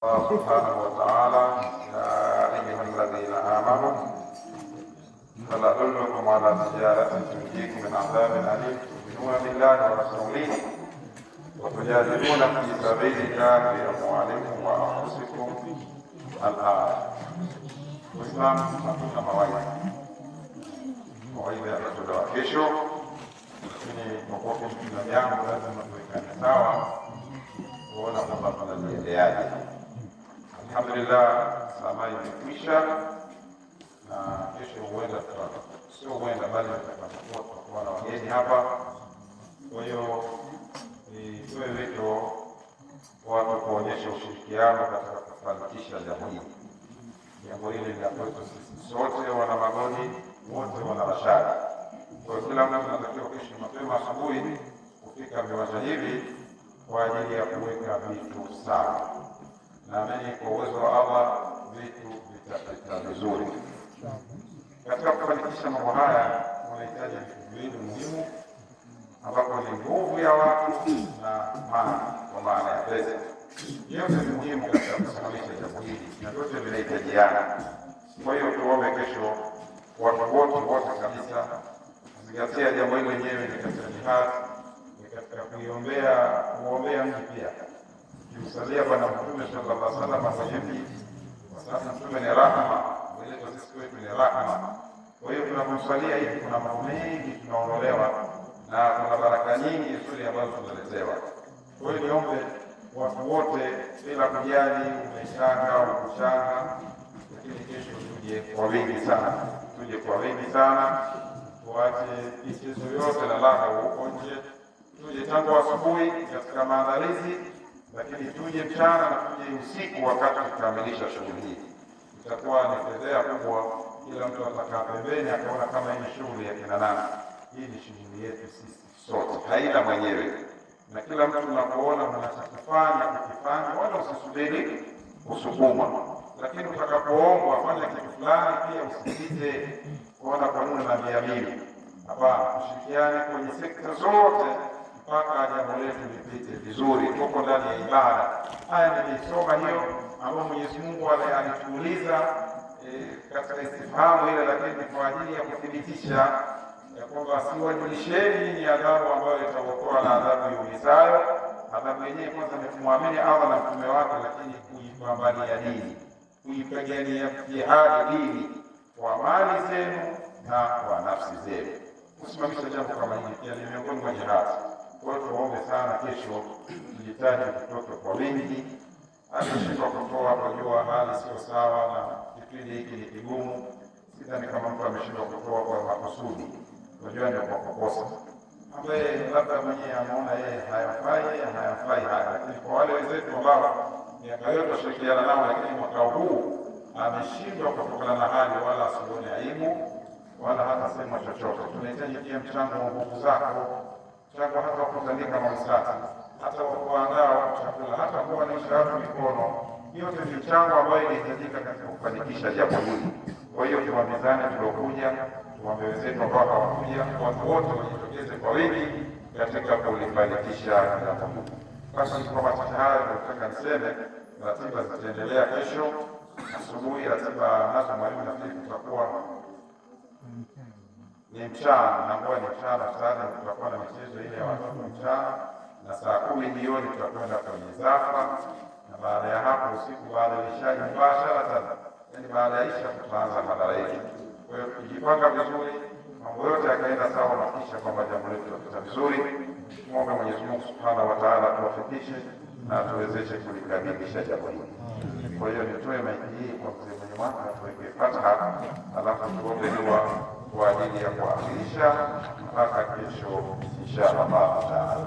الله سبحانه وتعالى يا أيها الذين آمنوا هل أدلكم على تجارة تنجيكم من عذاب أليم تؤمنون بالله ورسوله وتجادلون في سبيل الله بأموالكم وأنفسكم الآية. Uislamu hatuna mawaidha yatatolewa kesho, lakini kwa kuwa kuna jambo lazima tuwekane sawa kuona kwamba tunajiendeaje. Alhamdulillah, salama imekwisha na kesho huenda sio huenda bali tutakuwa na wageni hapa. Kwa hiyo nitoe wito watu kuonyesha ushirikiano katika kufanikisha jambo hili. Jambo hili ni la kwetu sisi sote, wana Magodi wote wana Rashadi. Kwa hiyo kila mtu anatakiwa kesho mapema asubuhi kufika viwanja hivi kwa ajili ya kuweka vitu sawa. Naamini kwa uwezo wa Allah vitu vitapita vizuri. Katika kufanikisha mambo haya unahitaji vitu viwili muhimu, ambapo ni nguvu ya watu na mali, kwa maana ya pesa. Yote ni muhimu katika kusimamisha jambo hili na vyote vinahitajiana. Kwa hiyo tuombe kesho watu wote kabisa kuzingatia jambo hili lenyewe ni katika jihad, ni katika kuombea mji pia. Kumsalia Bwana Mtume sallallahu alaihi wasallam kwenye mji, kwa sababu Mtume ni rahma, mwili sisi kwetu ni rahma. Kwa hiyo tunapomsalia hivi kuna mambo mengi tunaondolewa na kuna baraka nyingi nzuri ambazo tunaletewa. Kwa hiyo niombe watu wote bila kujali umechanga au kuchanga, lakini kesho tuje kwa wingi sana, tuache michezo yote na raha huko nje, tuje tangu asubuhi katika maandalizi, lakini tuje mchana na tuje usiku wakati tukamilisha shughuli hii. Itakuwa ni fedheha kubwa kila mtu atakaa pembeni akaona kama hii shughuli ya kina nani. Hii ni shughuli yetu sisi sote, haina mwenyewe. Na kila mtu unapoona unachokifanya ukifanya, wala usisubiri usukumwa, lakini utakapoombwa fanya kitu fulani pia usipite kuona kwa nini naambia mimi. Hapana, tushirikiane kwenye sekta zote mpaka jambo letu lipite vizuri. Tuko ndani ya ibada. Haya nilisoma hiyo ambapo Mwenyezi Mungu alituuliza katika istifhamu ile, lakini kwa ajili ya kuthibitisha ya kwamba siwajulisheni ni adhabu ambayo itaokoa na adhabu iumizayo. Adhabu yenyewe kwanza ni kumwamini Allah na mtume wake, lakini kuipambania dini, kuipigania jihadi dini kwa mali zenu na kwa nafsi zenu. Kusimamisha jambo kama hili pia ni miongoni mwa jihadi. Kwa hiyo tuombe sana kesho tujitaje kutoka kwa wingi. Atashindwa kutoa kwa jua hali sio sawa na kipindi hiki ni kigumu. Sidhani kama mtu ameshindwa kutoa kwa makusudi, unajua ndio kwa kukosa, ambaye labda mwenyewe anaona yeye hayafai haya. Lakini kwa wale wenzetu ambao miaka yote tushirikiana nao, lakini mwaka huu ameshindwa kutokana na hali, wala asione aibu wala hata sema chochote. Tunahitaji pia mchango wa nguvu zako, mchango hata kutandika mausati, hata kuandaa chakula, hata kuwanisha watu mikono. Yote ni mchango ambayo inahitajika katika kufanikisha jambo hili. Kwa hiyo tuwamezane tuliokuja, tuwambe wenzetu ambao hawakuja, watu wote wajitokeze kwa wingi katika kulifanikisha jambo hili. Basi kwa machache haya nataka niseme ratiba zitaendelea kesho asubuhi. Ratiba nazo mwalimu nafikiri tutakuwa ni mchana, na ngoja ni mchana sana, tutakuwa na michezo ile ya watoto mchana, na saa 10 jioni tutakwenda kwenye zafa, na baada ya hapo usiku baada ya isha mubashara sana, yani baada ya isha tutaanza madhara yetu. Kwa hiyo tujipanga vizuri, mambo yote yakaenda sawa na kisha kwamba jambo letu litapita vizuri. Muombe Mwenyezi Mungu Subhanahu wa Ta'ala tuwafikishe na tuwezeshe kulikamilisha jambo hili. Kwa hiyo nitoe maiki hii kwa mzee mwenye mwaka tuweke Fatiha, alafu tuombe dua kwa ajili ya kuakhirisha mpaka kesho insha Allah Ta'ala.